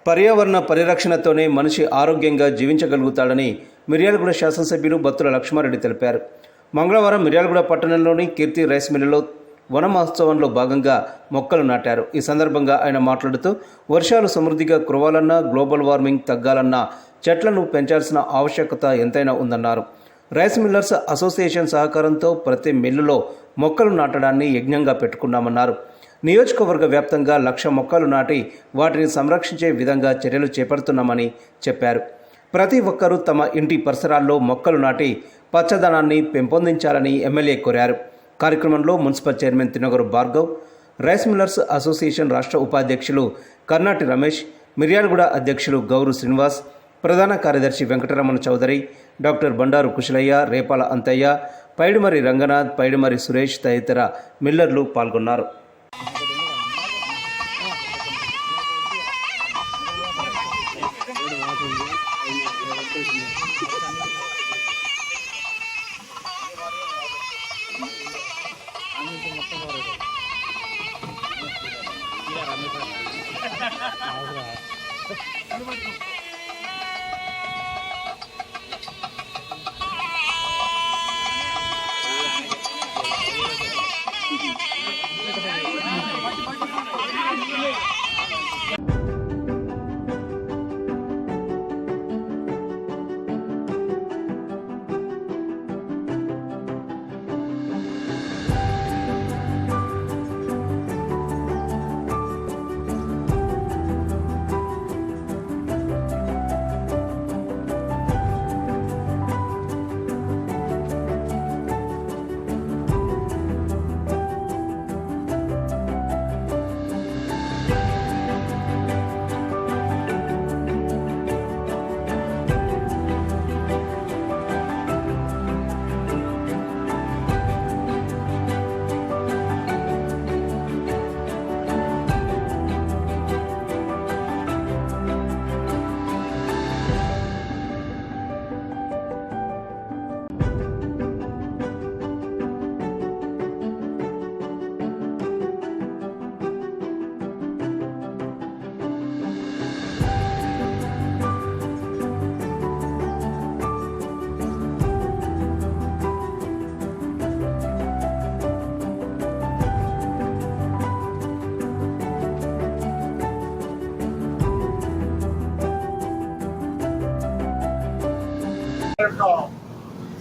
పర్యావరణ పరిరక్షణతోనే మనిషి ఆరోగ్యంగా జీవించగలుగుతాడని మిర్యాలగూడ శాసనసభ్యులు బత్తుల లక్ష్మారెడ్డి తెలిపారు. మంగళవారం మిర్యాలగూడ పట్టణంలోని కీర్తి రైస్ మిల్లులో వన మహోత్సవంలో భాగంగా మొక్కలు నాటారు. ఈ సందర్భంగా ఆయన మాట్లాడుతూ వర్షాలు సమృద్ధిగా కురవాలన్నా, గ్లోబల్ వార్మింగ్ తగ్గాలన్నా చెట్లను పెంచాల్సిన ఆవశ్యకత ఎంతైనా ఉందన్నారు. రైస్ మిల్లర్స్ అసోసియేషన్ సహకారంతో ప్రతి మిల్లులో మొక్కలు నాటడాన్ని యజ్ఞంగా పెట్టుకున్నామన్నారు. నియోజకవర్గ వ్యాప్తంగా 1,00,000 మొక్కలు నాటి వాటిని సంరక్షించే విధంగా చర్యలు చేపడుతున్నామని చెప్పారు. ప్రతి ఒక్కరూ తమ ఇంటి పరిసరాల్లో మొక్కలు నాటి పచ్చదనాన్ని పెంపొందించాలని ఎమ్మెల్యే కోరారు. కార్యక్రమంలో మున్సిపల్ చైర్మన్ తినగరు భార్గవ్, రైస్ మిల్లర్స్ అసోసియేషన్ రాష్ట్ర ఉపాధ్యక్షులు కర్నాటి రమేష్, మిర్యాలగూడ అధ్యక్షులు గౌరు శ్రీనివాస్, ప్రధాన కార్యదర్శి వెంకటరమణ చౌదరి, డాక్టర్ బండారు కుశలయ్య, రేపాల అంతయ్య, పైడిమరి రంగనాథ్, పైడిమరి సురేష్ తదితర మిల్లర్లు పాల్గొన్నారు.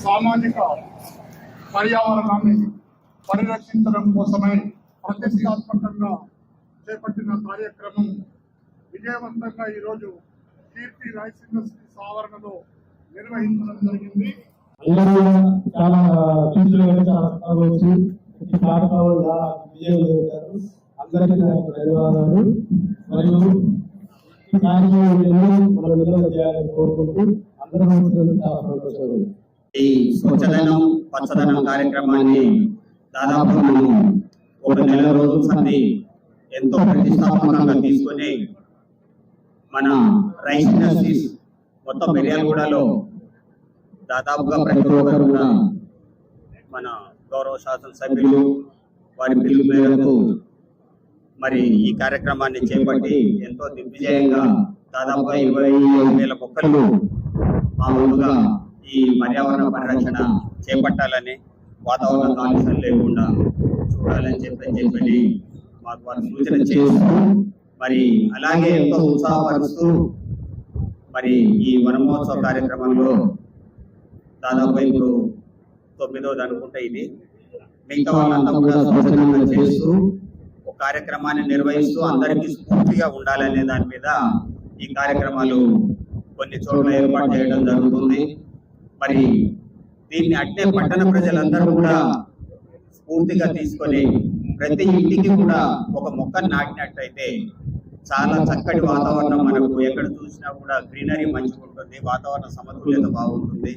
సామాజిక పర్యావరణాన్ని పరిరక్షించడం కోసమై ప్రతిష్టాత్మకంగా చేపట్టిన కార్యక్రమం విజయవంతంగా ఈరోజు కీర్తి రైస్ ఇండస్ట్రీ ఆవరణలో నిర్వహించడం జరిగింది. అందరికీ ధన్యవాదాలు మరియు కోరుకుంటూ ఈ స్వచ్ఛదనం పచ్చదనం కార్యక్రమాన్ని దాదాపు మనం 1 నెల రోజుల సంది ఎంతో ప్రతిష్టాత్మకంగా తీసుకొని మన రైస్ ఇండస్ట్రీస్ మొత్తం మిర్యాలగూడలో దాదాపుగా ప్రతి ఒక్కరు కూడా మన గౌరవ శాసనసభ్యులు వారి పిలుపు మేరకు మరి ఈ కార్యక్రమాన్ని చేపట్టి ఎంతో దిగ్విజయంగా దాదాపుగా 25,000 మొక్కలు మామూలుగా ఈ పర్యావరణ పరిరక్షణ చేపట్టాలని, వాతావరణ కాలుష్యం లేకుండా చూడాలని చెప్పి మాకు వారు సూచన చేస్తూ మరి అలాగే ఎంతో ఉత్సాహపరుస్తూ మరి ఈ వనమహోత్సవ కార్యక్రమంలో దాదాపు ఇప్పుడు 9వ అనుకుంటే ఇది మిగతా వాళ్ళంతా కూడా స్వచ్ఛందంగా చేస్తూ ఒక కార్యక్రమాన్ని నిర్వహిస్తూ అందరికీ స్ఫూర్తిగా ఉండాలనే దాని మీద ఈ కార్యక్రమాలు కొన్ని చోట్ల ఏర్పాటు చేయడం జరుగుతుంది. మరి దీన్ని అట్టే పట్టణ ప్రజలందరూ కూడా స్ఫూర్తిగా తీసుకొని ప్రతి ఇంటికి కూడా ఒక మొక్కను నాటినట్టయితే చాలా చక్కటి వాతావరణం మనకు ఎక్కడ చూసినా కూడా గ్రీనరీ మంచిగా ఉంటుంది, వాతావరణ సమతుల్యత బాగుంటుంది,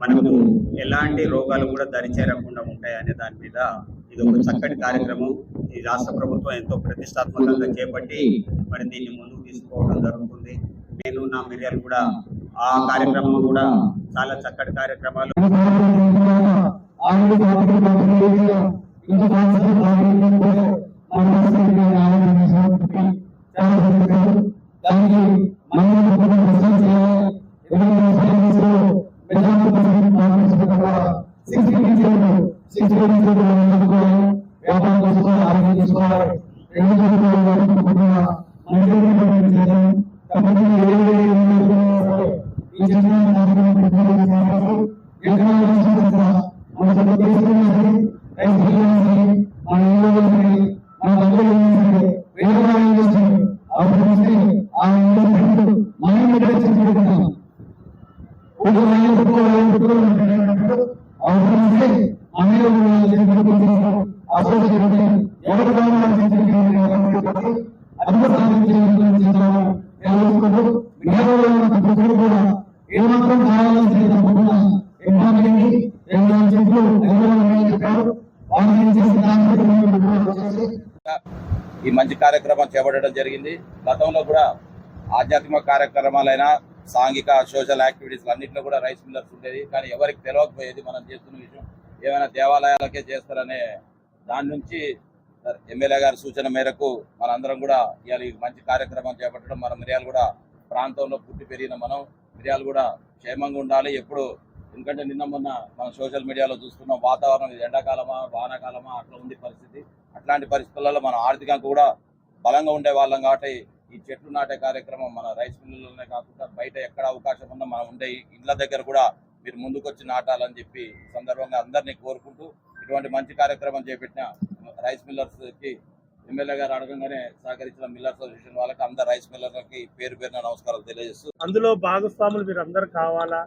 మనకు ఎలాంటి రోగాలు కూడా దరిచేరకుండా ఉంటాయి అనే దాని మీద ఇది ఒక చక్కటి కార్యక్రమం. ఈ రాష్ట్ర ప్రభుత్వం ఎంతో ప్రతిష్టాత్మకంగా చేపట్టి మరి దీన్ని ముందుకు తీసుకోవడం జరుగుతుంది. నేను నా మిర్యాలు కూడా ఆ కార్యక్రమం కూడా చాలా చక్కటి కార్యక్రమాలు దానికి వ్యాపారం చేసుకోవాలి, ఆరోగ్యం చేసుకోవాలి, ఏమాత్రం ఈ మంచి కార్యక్రమం చేపట్టడం జరిగింది. గతంలో కూడా ఆధ్యాత్మిక కార్యక్రమాలైన సాంఘిక సోషల్ యాక్టివిటీస్ అన్నింటిలో కూడా రైస్ మిల్లర్స్ ఉండేది. కానీ ఎవరికి తెలియకపోయేది మనం చేస్తున్న విషయం. ఏమైనా దేవాలయాలకే చేస్తారనే దాని నుంచి ఎమ్మెల్యే గారి సూచన మేరకు మనందరం కూడా ఇవాళ ఈ మంచి కార్యక్రమం చేపట్టడం, మన మిర్యాలగూడ ప్రాంతంలో పుట్టి పెరిగిన మనం మిర్యాలగూడ క్షేమంగా ఉండాలి ఎప్పుడు. ఎందుకంటే నిన్న మొన్న మనం సోషల్ మీడియాలో చూస్తున్నాం, వాతావరణం ఇది ఎండాకాలమా వానాకాలమా అట్లా ఉంది పరిస్థితి. అట్లాంటి పరిస్థితులలో మనం ఆర్థికంగా కూడా బలంగా ఉండే వాళ్ళం కాబట్టి ఈ చెట్లు నాటే కార్యక్రమం మన రైస్ మిల్లులోనే కాకుండా బయట ఎక్కడ అవకాశం ఉన్నా మనం ఉండే ఇళ్ల దగ్గర కూడా మీరు ముందుకొచ్చి నాటాలని చెప్పి సందర్భంగా అందరినీ కోరుకుంటూ ఇటువంటి మంచి కార్యక్రమం చేపట్టిన రైస్ మిల్లర్స్కి ఎమ్మెల్యే గారు అడగంగానే సహకరించిన మిల్లర్స్ అసోసియేషన్ వాళ్ళకి అందరు రైస్ మిల్లర్లకి పేరు పేరున నమస్కారాలు తెలియజేస్తూ, అందులో భాగస్వాములు మీరు అందరు కావాలా.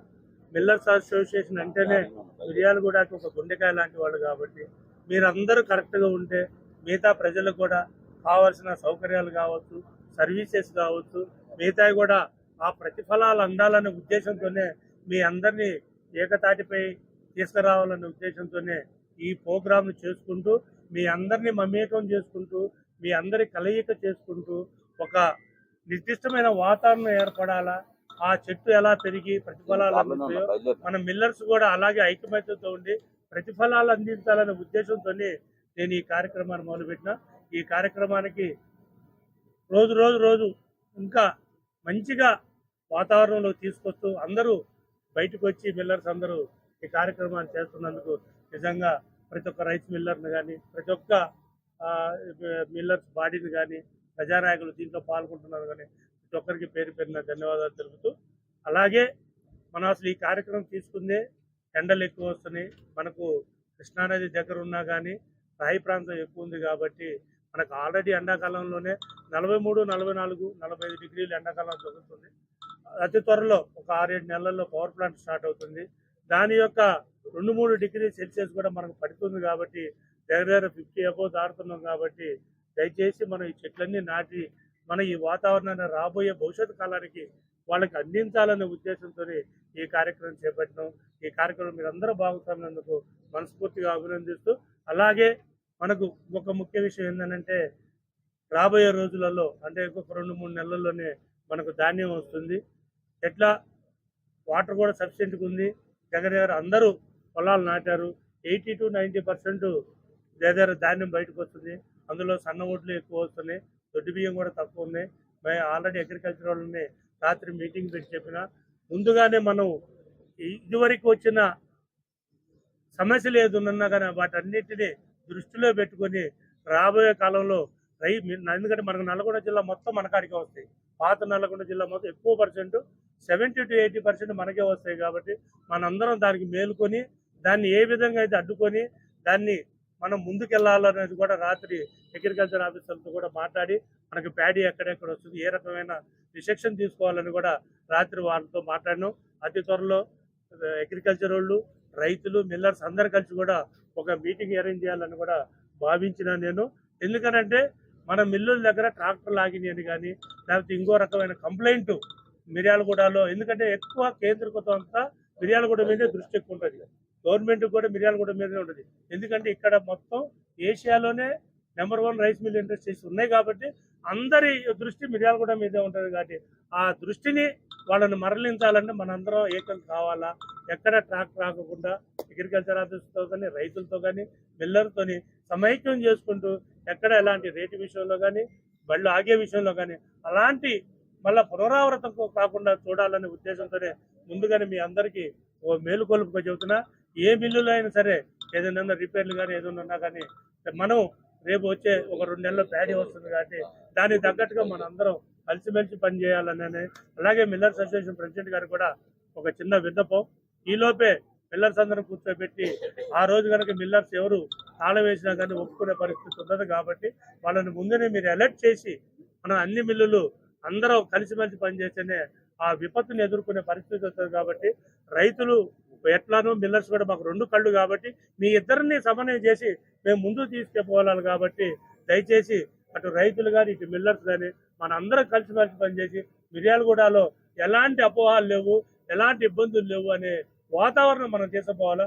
మిల్లర్స్ అసోసియేషన్ అంటేనే మిర్యాలగూడకి ఒక గుండెకాయ లాంటి వాళ్ళు కాబట్టి మీరందరూ కరెక్ట్గా ఉంటే మిగతా ప్రజలకు కూడా కావాల్సిన సౌకర్యాలు కావచ్చు, సర్వీసెస్ కావచ్చు, మిగతాయి కూడా ఆ ప్రతిఫలాలు అందాలనే ఉద్దేశంతోనే మీ అందరినీ ఏకతాటిపై తీసుకురావాలనే ఉద్దేశంతోనే ఈ ప్రోగ్రాంను చేసుకుంటూ మీ అందరినీ మమేకం చేసుకుంటూ మీ అందరి కలయిక చేసుకుంటూ ఒక నిర్దిష్టమైన వాతావరణం ఏర్పడాలా. ఆ చెట్టు ఎలా పెరిగి ప్రతిఫలాలు అందుతాయో మన మిల్లర్స్ కూడా అలాగే ఐకమత్యంతో ఉండి ప్రతిఫలాలు అందించాలనే ఉద్దేశంతోనే నేను ఈ కార్యక్రమాన్ని మొదలుపెట్టిన. ఈ కార్యక్రమానికి రోజు ఇంకా మంచిగా వాతావరణంలో తీసుకొస్తూ అందరూ బయటకు వచ్చి మిల్లర్స్ అందరూ ఈ కార్యక్రమాన్ని చేస్తున్నందుకు నిజంగా ప్రతి ఒక్క రైస్ మిల్లర్ని కానీ ప్రతి ఒక్క మిల్లర్స్ బాడీని కానీ ప్రజానాయకులు దీంట్లో పాల్గొంటున్నారు కానీ ప్రతి ఒక్కరికి పేరు పేరున ధన్యవాదాలు తెలుపుతూ, అలాగే మనం అసలు ఈ కార్యక్రమం తీసుకుందే ఎండలు ఎక్కువ వస్తున్నాయి, మనకు కృష్ణానది దగ్గర ఉన్నా కానీ రాయి ప్రాంతం ఎక్కువ ఉంది కాబట్టి మనకు ఆల్రెడీ ఎండాకాలంలోనే 43, 44, 45 డిగ్రీలు ఎండాకాలం జరుగుతుంది. అతి త్వరలో ఒక 6-7 నెలల్లో పవర్ ప్లాంట్ స్టార్ట్ అవుతుంది. దాని యొక్క 2-3 డిగ్రీ సెల్సియస్ కూడా మనకు పడుతుంది కాబట్టి దగ్గర 50 అబోవ్ దాటుతున్నాం కాబట్టి దయచేసి మనం ఈ చెట్లన్నీ నాటి మన ఈ వాతావరణాన్ని రాబోయే భవిష్యత్తు కాలానికి వాళ్ళకి అందించాలనే ఉద్దేశంతో ఈ కార్యక్రమం చేపట్టినాం. ఈ కార్యక్రమం మీరు అందరూ భాగస్వామ్యందుకు మనస్ఫూర్తిగా అభినందిస్తూ, అలాగే మనకు ఒక ముఖ్య విషయం ఏంటంటే రాబోయే రోజులలో అంటే ఇంకొక 2-3 నెలల్లోనే మనకు ధాన్యం వస్తుంది. ఎట్లా వాటర్ కూడా సఫిషియెంట్గా ఉంది. దగ్గర అందరూ పొలాలు నాటారు. 80 to 90% దగ్గర ధాన్యం బయటకు వస్తుంది. అందులో సన్న ఓట్లు ఎక్కువ వస్తున్నాయి, దొడ్డు బియ్యం కూడా తక్కువ ఉన్నాయి. మేము ఆల్రెడీ అగ్రికల్చర్ వాళ్ళని రాత్రి మీటింగ్ పెట్టి చెప్పిన ముందుగానే మనం ఇదివరకు వచ్చిన సమస్యలు ఏదున్నా కానీ వాటన్నిటిని దృష్టిలో పెట్టుకొని రాబోయే కాలంలో ఎందుకంటే మనకు నల్గొండ జిల్లా మొత్తం మనకాడికే వస్తాయి. పాత నల్గొండ జిల్లా మొత్తం ఎక్కువ పర్సెంట్ 70 to 80% మనకే వస్తాయి కాబట్టి మనందరం దానికి మేలుకొని దాన్ని ఏ విధంగా అయితే అడ్డుకొని దాన్ని మనం ముందుకెళ్లాలనేది కూడా రాత్రి అగ్రికల్చర్ ఆఫీసర్లతో కూడా మాట్లాడి మనకి ప్యాడీ ఎక్కడెక్కడ వస్తుంది, ఏ రకమైన రిసెక్షన్ తీసుకోవాలని కూడా రాత్రి వాళ్ళతో మాట్లాడినాం. అతి త్వరలో అగ్రికల్చర్ వాళ్ళు, రైతులు, మిల్లర్స్ అందరు కలిసి కూడా ఒక మీటింగ్ అరేంజ్ చేయాలని కూడా భావించిన నేను. ఎందుకనంటే మన మిల్లుల దగ్గర ట్రాక్టర్ లాగినాయని కానీ లేకపోతే ఇంకో రకమైన కంప్లైంట్ మిర్యాలగూడలో, ఎందుకంటే ఎక్కువ కేంద్రీకృతం అంతా మిర్యాలగూడ మీదే దృష్టి ఎక్కువ ఉంటుంది. గవర్నమెంట్ కూడా మిర్యాలగూడ మీదనే ఉంటుంది. ఎందుకంటే ఇక్కడ మొత్తం ఏషియాలోనే నెంబర్ 1 రైస్ మిల్ ఇండస్ట్రీస్ ఉన్నాయి కాబట్టి అందరి దృష్టి మిర్యాలగూడ మీదే ఉంటుంది. కాబట్టి ఆ దృష్టిని వాళ్ళని మరలించాలంటే మనందరం ఏకం కావాలా. ఎక్కడ ట్రాక్టర్ రాకుండా అగ్రికల్చర్ ఆఫీస్తో కానీ రైతులతో కానీ మిల్లర్తో సమైక్యం చేసుకుంటూ ఎక్కడ ఎలాంటి రేటు విషయంలో కానీ బళ్ళు ఆగే విషయంలో కానీ అలాంటి మళ్ళీ పునరావృతం కాకుండా చూడాలనే ఉద్దేశంతోనే ముందుగానే మీ అందరికీ ఓ మేలుకొలుపుగా చెబుతున్నా. ఏ మిల్లులో అయినా సరే ఏదైనా రిపేర్లు కానీ ఏదైనా కానీ మనం రేపు వచ్చే ఒక 2 నెలల్లో ప్యాడీ వస్తుంది కాబట్టి దానికి తగ్గట్టుగా మనం అందరం కలిసిమెలిసి పనిచేయాలని, అలాగే మిల్లర్స్ అసోసియేషన్ ప్రెసిడెంట్ గారు కూడా ఒక చిన్న విన్నపం, ఈలోపే మిల్లర్స్ అందరం కూర్చోబెట్టి ఆ రోజు కనుక మిల్లర్స్ ఎవరు తాళం వేసినా కానీ ఒప్పుకునే పరిస్థితి ఉండదు కాబట్టి వాళ్ళని ముందునే మీరు అలర్ట్ చేసి మనం అన్ని మిల్లులు అందరూ కలిసిమెలిసి పనిచేస్తేనే ఆ విపత్తుని ఎదుర్కొనే పరిస్థితి వస్తుంది. కాబట్టి రైతులు ఎట్లానో మిల్లర్స్ కూడా మాకు 2 కళ్ళు కాబట్టి మీ ఇద్దరిని సమన్వయం చేసి మేము ముందుకు తీసుకుపోవాలి. కాబట్టి దయచేసి అటు రైతులు కానీ ఇటు మిల్లర్స్ కానీ మన అందరం కలిసిమెలిసి పనిచేసి మిర్యాలగూడలో ఎలాంటి అపోహాలు లేవు, ఎలాంటి ఇబ్బందులు లేవు అనే వాతావరణం మనం తీసుకుపోవాలా.